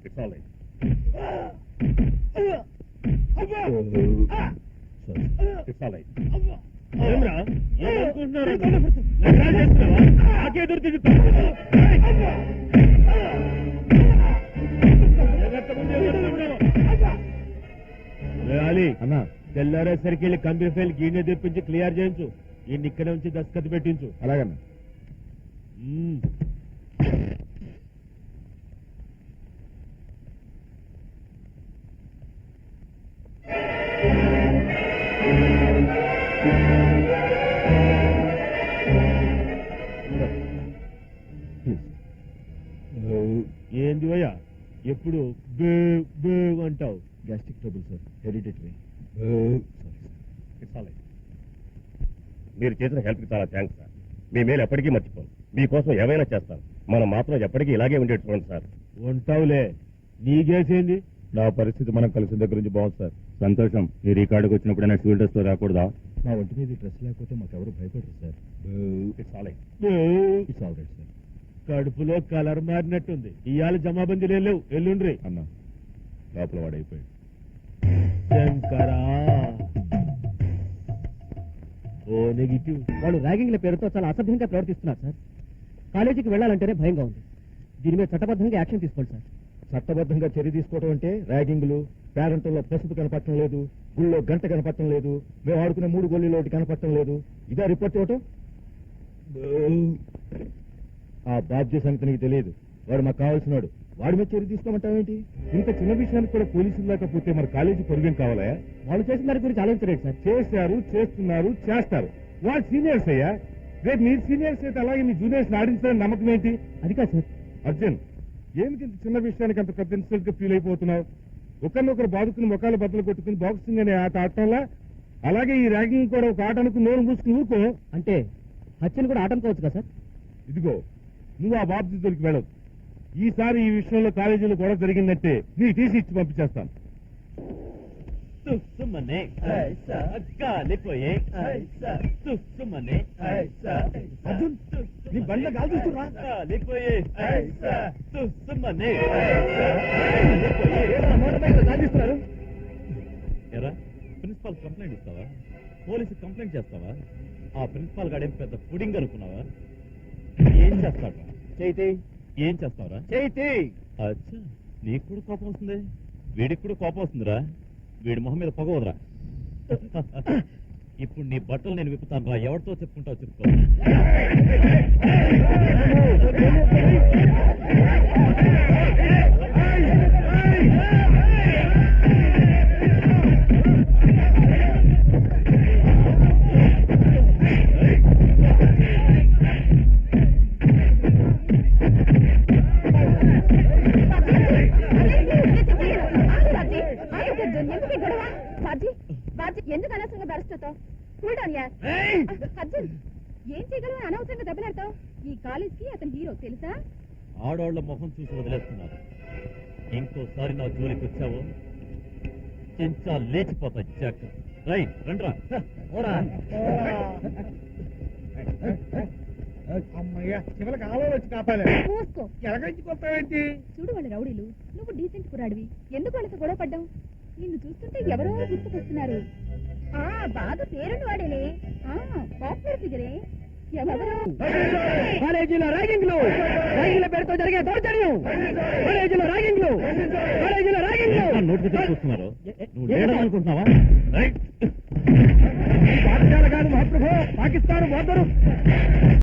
It's all right. It's all right. ఏమ్రా ఏమనుకుంటున్నారు? నాకే ఎదురు తిరుగుతారు. అన్నా తెల్లారేసరికి వెళ్ళి కంపెనీ ఫైల్ గీనే తెప్పించి క్లియర్ చేయించు. ఈ ఇక్కడ నుంచి దస్కత్ పెట్టించు. అలాగన్నా. ఏంది భయ్యా ఎప్పుడు అంటావు? Gastric trouble sir, hereditary. మీరు చేసిన హెల్ప్కి చాలా థ్యాంక్స్ సార్. మీ మేలు ఎప్పటికీ మర్చిపోను. మీకోసం ఏమైనా చేస్తాను. మనం మాత్రం ఎప్పటికీ ఇలాగే ఉండేది చూడండి సార్. ఉంటావులే, నీకేసేంది? నా పరిస్థితి మనం కలిసిన దగ్గర నుంచి బాగుంది సార్. సంతోషం. మీరు ఈ కాడికి వచ్చినప్పుడైనా సివిల్ డ్రెస్ లో రాకూడదా? నా ఒంటి మీద డ్రెస్ లేకపోతే మాకెవరు భయపడరు sir. It's all right. It's all right sir. కడుపులో కలర్ మారినట్టుంది. ఇవాళ జమాబందీలు లేవు, ఎల్లుండ్రి. అన్న లోపల వాడైపోయాడు. శంకరా ఓ నెగిటివ్. వాళ్ళు ర్యాగింగ్ల పేరుతో చాలా అసభ్యంగా ప్రవర్తిస్తున్నారు సార్. కాలేజీకి వెళ్లాలంటేనే భయంగా ఉంది. దీని మీద చట్టబద్ధంగా యాక్షన్ తీసుకోండి సార్. చట్టబద్ధంగా చర్య తీసుకోవడం అంటే ర్యాగింగ్లు, పేరెంట్లో పసుపు కనపడటం లేదు, గుళ్ళో గంట కనపడటం లేదు, మేము ఆడుకునే 3 గోళీలో ఒకటి కనపడటం లేదు. ఇదే రిపోర్ట్ ఇవ్వటం? ఆ బాధ్య సంగతి నీకు తెలియదు. వాడు మాకు కావాల్సినాడు. వాడి మీద చర్య తీసుకోమంటావేంటి? ఇంత చిన్న విషయానికి కూడా పోలీసులు లేకపోతే మరి కాలేజీ పొరుగేం కావాలా? వాళ్ళు చేసిన దాని గురించి ఆలోచించలేదు సార్. చేశారు, చేస్తున్నారు, చేస్తారు. వాళ్ళు సీనియర్స్ అయ్యా. రేపు మీరు సీనియర్స్ అయితే అలాగే మీ జూనియర్స్ ఆడించాలని నమ్మకం ఏంటి? అది కాదు సార్. అర్జున్, ఏమిటి ఇంత చిన్న విషయానికి అంత పెద్ద ఇన్సల్ట్ గా ఫీల్ అయిపోతున్నావు? ఒకరినొకరు బాదుకుని ముఖాలు బద్దలు కొట్టుకుని బాక్సింగ్ అనే ఆట ఆడటంలా అలాగే ఈ ర్యాగింగ్ కూడా ఒక ఆట అనుకుని నోరు మూసుకుని ఊరుకో. అంటే హత్యను కూడా ఆట అనుకోవచ్చు కదా సార్? ఇదిగో, నువ్వు ఆ బాధ్యతలకు వెళ్ళదు. ఈసారి ఈ విషయంలో కాలేజీలో గొడవ జరిగిందంటే నీ టీసీ ఇచ్చి పంపించేస్తాను. అర్జున్, నీ బండ్ల గాలి చూస్తున్నా? ఎరా ప్రిన్సిపాల్ కంప్లైంట్ ఇస్తావా? పోలీసు కంప్లైంట్ చేస్తావా? ఆ ప్రిన్సిపాల్ గాడేం పెద్ద పుడింగ్ అనుకున్నావా? ఏం చేస్తాడు? చైతి ఏం చేస్తావరా? చైతి అచ్చా, నీకు కూడా కోపం వస్తుంది, వీడికి కూడా కోపం వస్తుందిరా. వీడి మొహం మీద పొగ వదరా. ఇప్పుడు నీ బట్టలు నేను విప్పుతాను రా. ఎవరితో చెప్పుకుంటావు చెప్పుకో. ఎందుకు అనవసరంగా బరుస్తావు? అర్జున్, ఏం చేయగలవు? అనవసరంగా దెబ్బలాడతావు. ఈ కాలేజ్ కి అతను హీరో తెలుసా? ఆడవాళ్ల మొహం చూసి వదిలేస్తున్నారు. ఇంకోసారి నా జోలికి వచ్చావో చెంచా లేచిపోతా. జాగ్రత్త. రైట్ రండ్రా. అమ్మయ్యా, చివరికి ఆలో వచ్చి కాపాలే. చూసుకో, ఎలాగైంది? చూడు వాళ్ళ రౌడీలు. నువ్వు డీసెంట్ కురాడివి. ఎందుకు వాళ్ళతో గొడవ పడ్డావు? నిన్ను చూస్తుంటే ఎవరో గుర్తుకొస్తున్నారు. బాగా పేరుండి వాడేలే. పాపులర్ ఫిగరే. ఎవరు? కాలేజీలో ర్యాగింగ్లు, ర్యాగింగ్ల పేరుతో జరిగే దౌర్జన్యం. కాలేజీలో ర్యాగింగ్లు, కాలేజీలో ర్యాగింగ్లు. నోటికి చూస్తున్నారు. నువ్వు లేడనుకుంటున్నావా? పాఠశాల కాదు మహాప్రభు, పాకిస్తాన్ బోర్డరు.